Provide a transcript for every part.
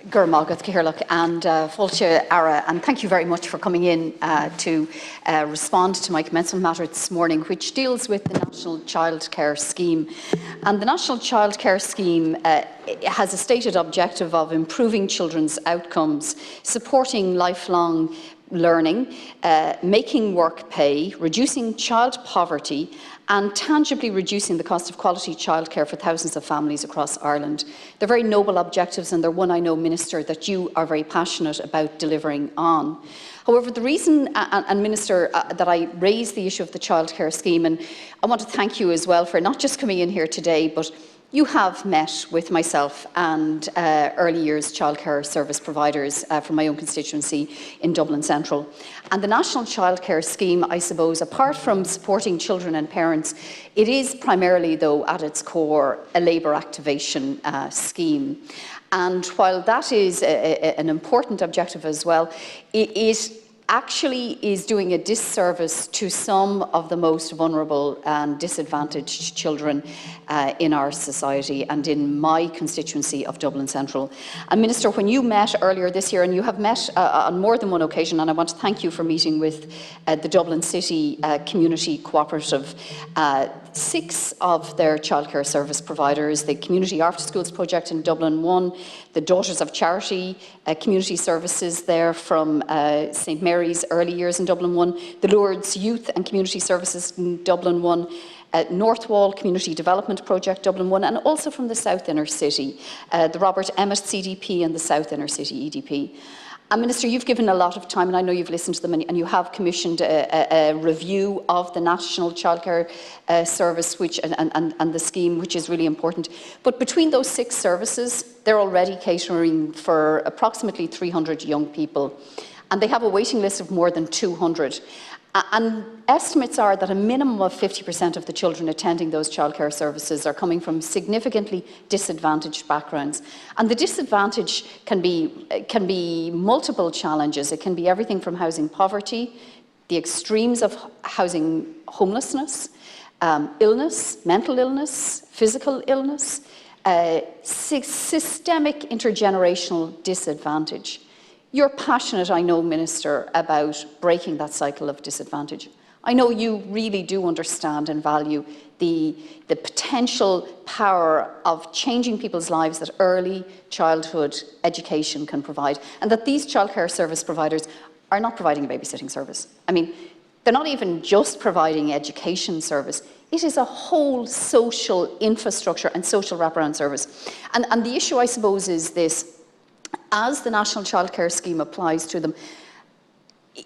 Gurmagad Cahirlock and Fulcha Ara, and thank you very much for coming in to respond to my commencement matter this morning, which deals with the National Childcare Scheme. And the National Childcare Scheme has a stated objective of improving children's outcomes, supporting lifelong learning, making work pay, reducing child poverty, and tangibly reducing the cost of quality childcare for thousands of families across Ireland. They're very noble objectives, and they're one I know, Minister, that you are very passionate about delivering on. However, the reason, and Minister, that I raised the issue of the childcare scheme, and I want to thank you as well for not just coming in here today, but you have met with myself and early years childcare service providers from my own constituency in Dublin Central. And the National Childcare Scheme, I suppose, apart from supporting children and parents, it is primarily, though, at its core, a labour activation scheme. And while that is an important objective as well, it actually is doing a disservice to some of the most vulnerable and disadvantaged children in our society and in my constituency of Dublin Central. And Minister, when you met earlier this year, and you have met on more than one occasion, and I want to thank you for meeting with the Dublin City Community Cooperative, 6 of their childcare service providers, the Community After Schools Project in Dublin 1, the Daughters of Charity community services there from St Mary's Early Years in Dublin 1, the Lourdes Youth and Community Services in Dublin 1, North Wall Community Development Project Dublin 1, and also from the South Inner City, the Robert Emmet CDP and the South Inner City EDP. And Minister, you've given a lot of time, and I know you've listened to them, and you have commissioned a review of the National Childcare Service and the scheme, which is really important. But between those 6 services, they're already catering for approximately 300 young people, and they have a waiting list of more than 200. And estimates are that a minimum of 50% of the children attending those childcare services are coming from significantly disadvantaged backgrounds. And the disadvantage can be multiple challenges. It can be everything from housing poverty, the extremes of housing homelessness, illness, mental illness, physical illness, systemic intergenerational disadvantage. You're passionate, I know, Minister, about breaking that cycle of disadvantage. I know you really do understand and value the potential power of changing people's lives that early childhood education can provide, and that these childcare service providers are not providing a babysitting service. I mean, they're not even just providing education service. It is a whole social infrastructure and social wraparound service. And the issue, I suppose, is this. As the National Childcare Scheme applies to them,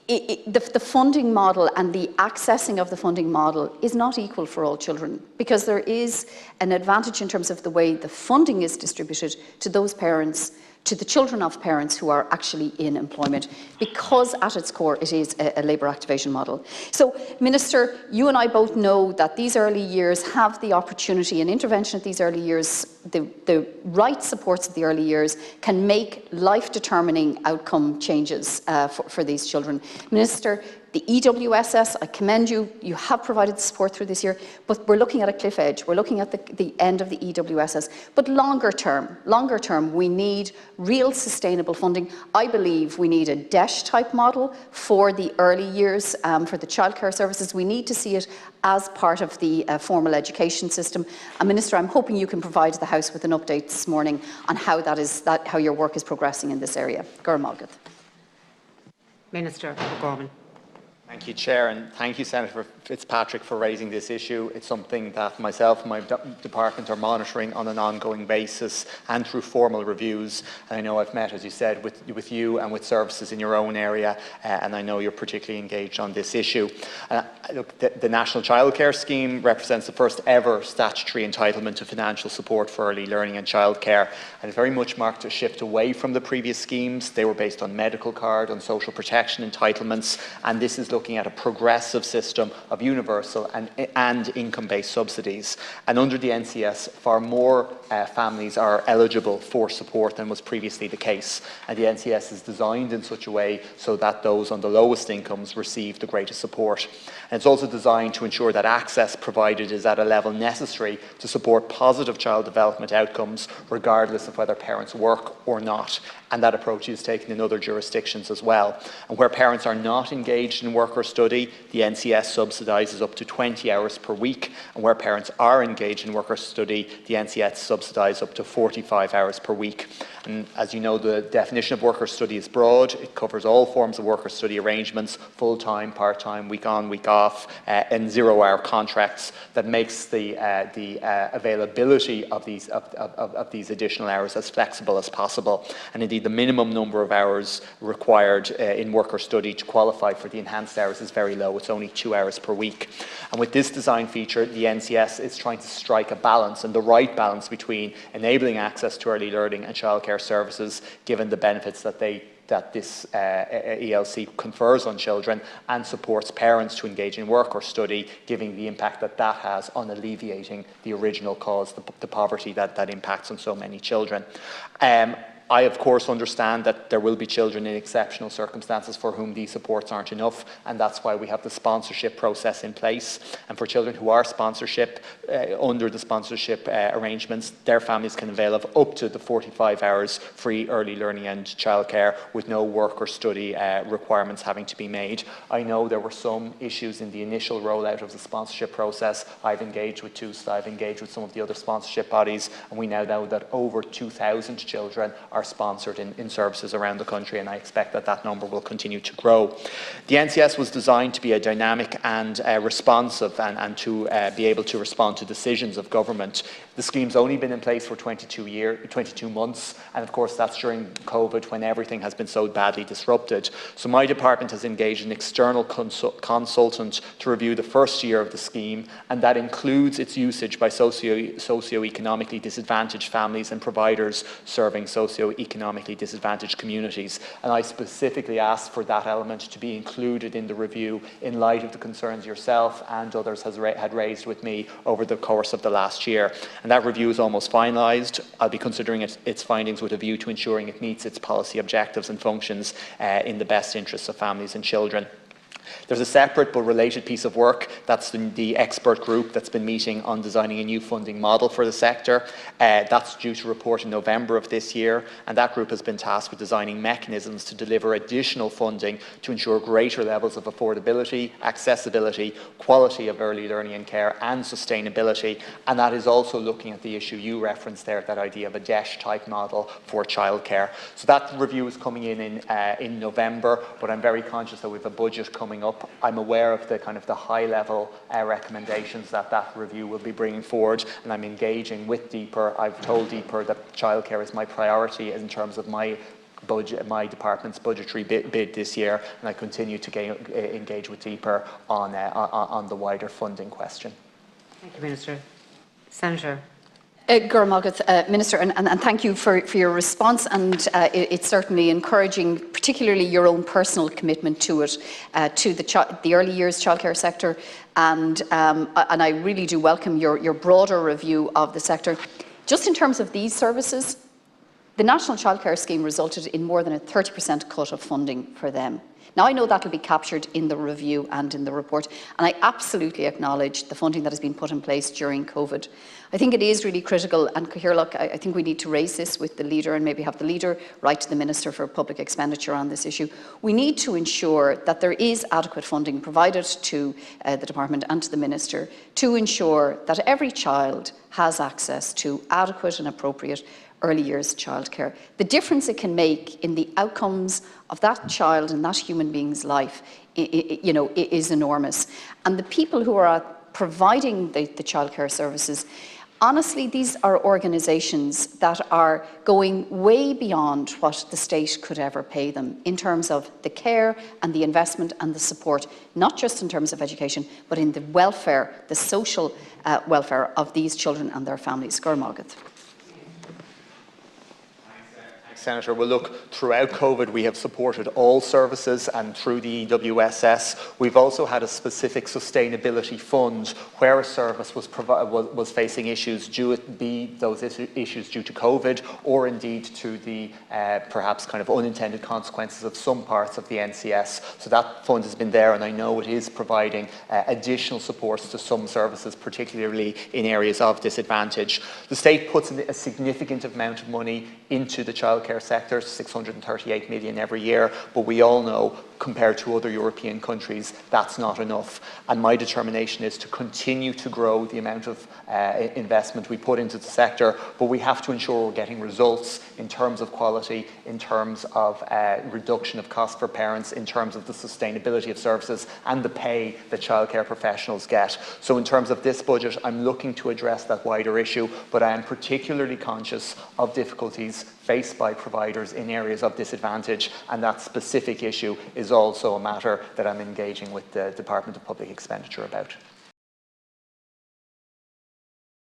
the funding model and the accessing of the funding model is not equal for all children, because there is an advantage in terms of the way the funding is distributed to those parents, to the children of parents who are actually in employment, because at its core it is a labour activation model. So, Minister, you and I both know that these early years have the opportunity, and intervention at these early years, the right supports at the early years can make life-determining outcome changes for these children. Minister, the EWSS, I commend you, you have provided support through this year, but we're looking at a cliff edge. We're looking at the end of the EWSS. But longer term, we need real sustainable funding. I believe we need a DESH-type model for the early years, for the childcare services. We need to see it as part of the formal education system. And Minister, I'm hoping you can provide the House with an update this morning on how how your work is progressing in this area. Gurmagad. Minister O'Gorman. Thank you, Chair, and thank you, Senator Fitzpatrick, for raising this issue. It's something that myself and my department are monitoring on an ongoing basis and through formal reviews. And I know I've met, as you said, with you and with services in your own area, and I know you're particularly engaged on this issue. Look, the National Childcare Scheme represents the first ever statutory entitlement to financial support for early learning and childcare, and it very much marked a shift away from the previous schemes. They were based on medical card, on social protection entitlements, and this is looking at a progressive system of universal and income-based subsidies. And under the NCS, far more families are eligible for support than was previously the case. And the NCS is designed in such a way so that those on the lowest incomes receive the greatest support. And it's also designed to ensure that access provided is at a level necessary to support positive child development outcomes, regardless of whether parents work or not. And that approach is taken in other jurisdictions as well. And where parents are not engaged in work or study, the NCS subsidises up to 20 hours per week. And where parents are engaged in work or study, the NCS subsidises up to 45 hours per week. And as you know, the definition of work or study is broad. It covers all forms of work or study arrangements, full-time, part-time, week on, week off, and zero-hour contracts. That makes the availability of these additional hours as flexible as possible. And indeed, the minimum number of hours required in work or study to qualify for the enhanced hours is very low. It's only 2 hours per week. And with this design feature, the NCS is trying to strike a balance, and the right balance between enabling access to early learning and childcare services, given the benefits that this ELC confers on children, and supports parents to engage in work or study, giving the impact that has on alleviating the original cause, the poverty that impacts on so many children. I, of course, understand that there will be children in exceptional circumstances for whom these supports aren't enough, and that's why we have the sponsorship process in place. And for children who are under the sponsorship arrangements, their families can avail of up to the 45 hours free early learning and childcare with no work or study requirements having to be made. I know there were some issues in the initial rollout of the sponsorship process. I've engaged with TUSA, I've engaged with some of the other sponsorship bodies, and we now know that over 2,000 children are sponsored in services around the country, and I expect that number will continue to grow. The NCS was designed to be a dynamic and responsive and to be able to respond to decisions of government. The scheme's only been in place for 22 months, and of course that's during COVID when everything has been so badly disrupted. So my department has engaged an external consultant to review the first year of the scheme, and that includes its usage by socio-economically disadvantaged families and providers serving socio-economically disadvantaged communities. And I specifically asked for that element to be included in the review in light of the concerns yourself and others had raised with me over the course of the last year. And that review is almost finalised. I'll be considering its findings with a view to ensuring it meets its policy objectives and functions in the best interests of families and children. There's a separate but related piece of work. That's the expert group that's been meeting on designing a new funding model for the sector. That's due to report in November of this year, and that group has been tasked with designing mechanisms to deliver additional funding to ensure greater levels of affordability, accessibility, quality of early learning and care, and sustainability. And that is also looking at the issue you referenced there, that idea of a DESH-type model for childcare. So that review is coming in November, but I'm very conscious that we have a budget coming up. I'm aware of the high-level recommendations that review will be bringing forward, and I'm engaging with DEPR. I've told DEPR that childcare is my priority in terms of my budget, my department's budgetary bid this year, and I continue to engage with DEPR on the wider funding question. Thank you, Minister. Senator. Minister, and thank you for your response, and it's certainly encouraging, particularly your own personal commitment to it, to the early years childcare sector, and I really do welcome your broader review of the sector. Just in terms of these services, the National Childcare Scheme resulted in more than a 30% cut of funding for them. Now, I know that will be captured in the review and in the report, and I absolutely acknowledge the funding that has been put in place during COVID. I think it is really critical, and Cathaoirleach, I think we need to raise this with the leader and maybe have the leader write to the Minister for Public Expenditure on this issue. We need to ensure that there is adequate funding provided to the Department and to the Minister to ensure that every child has access to adequate and appropriate early years childcare. The difference it can make in the outcomes of that child and that human being's life, is enormous. And the people who are providing the childcare services, honestly, these are organisations that are going way beyond what the state could ever pay them in terms of the care and the investment and the support, not just in terms of education, but in the welfare, the social welfare of these children and their families. Gurmagad. Senator. Well, look, throughout COVID, we have supported all services, and through the EWSS, we've also had a specific sustainability fund where a service was facing issues, those issues due to COVID, or indeed to the perhaps kind of unintended consequences of some parts of the NCS. So that fund has been there, and I know it is providing additional supports to some services, particularly in areas of disadvantage. The state puts in a significant amount of money into the childcare sector, 638 million every year, but we all know, compared to other European countries, that's not enough. And my determination is to continue to grow the amount of investment we put into the sector, but we have to ensure we're getting results in terms of quality, in terms of reduction of cost for parents, in terms of the sustainability of services and the pay that childcare professionals get. So in terms of this budget, I'm looking to address that wider issue, but I am particularly conscious of difficulties faced by providers in areas of disadvantage, and that specific issue is also a matter that I'm engaging with the Department of Public Expenditure about.